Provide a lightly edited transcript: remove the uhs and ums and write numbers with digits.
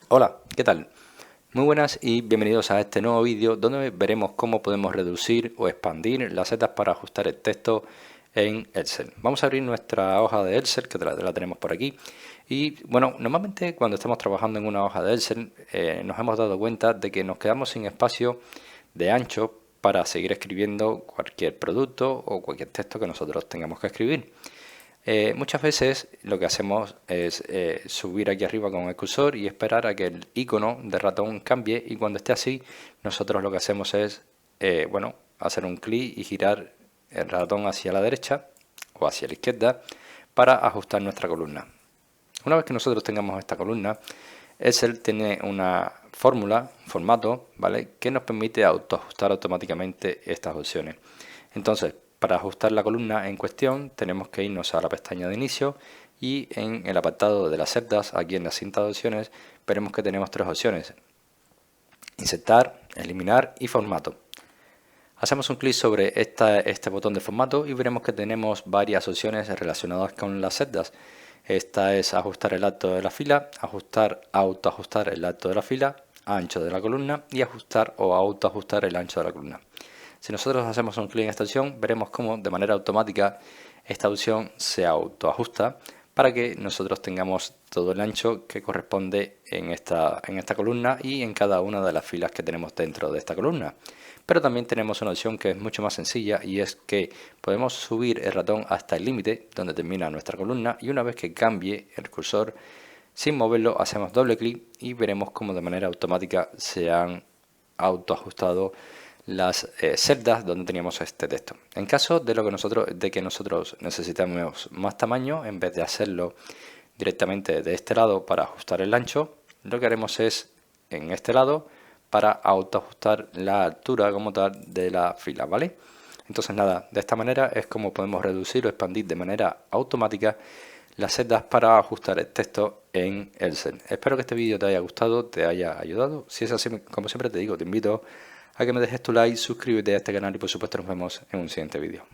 Hola, ¿qué tal? Muy buenas y bienvenidos a este nuevo vídeo donde veremos cómo podemos reducir o expandir las setas para ajustar el texto en Excel. Vamos a abrir nuestra hoja de Excel, que la tenemos por aquí. Y bueno, normalmente cuando estamos trabajando en una hoja de Excel nos hemos dado cuenta de que nos quedamos sin espacio de ancho para seguir escribiendo cualquier producto o cualquier texto que nosotros tengamos que escribir. Muchas veces lo que hacemos es subir aquí arriba con el cursor y esperar a que el icono de ratón cambie, y cuando esté así nosotros lo que hacemos es bueno, hacer un clic y girar el ratón hacia la derecha o hacia la izquierda para ajustar nuestra columna. Una vez que nosotros tengamos esta columna, Excel tiene una fórmula, un formato, ¿vale?, que nos permite autoajustar automáticamente estas opciones. Entonces, para ajustar la columna en cuestión, tenemos que irnos a la pestaña de inicio y en el apartado de las celdas, aquí en la cinta de opciones, veremos que tenemos tres opciones: insertar, eliminar y formato. Hacemos un clic sobre este botón de formato y veremos que tenemos varias opciones relacionadas con las celdas. Esta es ajustar el alto de la fila, autoajustar el alto de la fila, ancho de la columna y ajustar o autoajustar el ancho de la columna. Si nosotros hacemos un clic en esta opción, veremos cómo de manera automática esta opción se autoajusta para que nosotros tengamos todo el ancho que corresponde en esta columna y en cada una de las filas que tenemos dentro de esta columna. Pero también tenemos una opción que es mucho más sencilla, y es que podemos subir el ratón hasta el límite donde termina nuestra columna, y una vez que cambie el cursor, sin moverlo, hacemos doble clic y veremos cómo de manera automática se han autoajustado las celdas donde teníamos este texto. En caso de que nosotros necesitamos más tamaño, en vez de hacerlo directamente de este lado para ajustar el ancho, lo que haremos es en este lado para autoajustar la altura como tal de la fila, ¿vale? Entonces nada, de esta manera es como podemos reducir o expandir de manera automática las celdas para ajustar el texto en Excel. Espero que este vídeo te haya gustado, te haya ayudado. Si es así, como siempre te digo, te invito a que me dejes tu like, suscríbete a este canal y por supuesto nos vemos en un siguiente vídeo.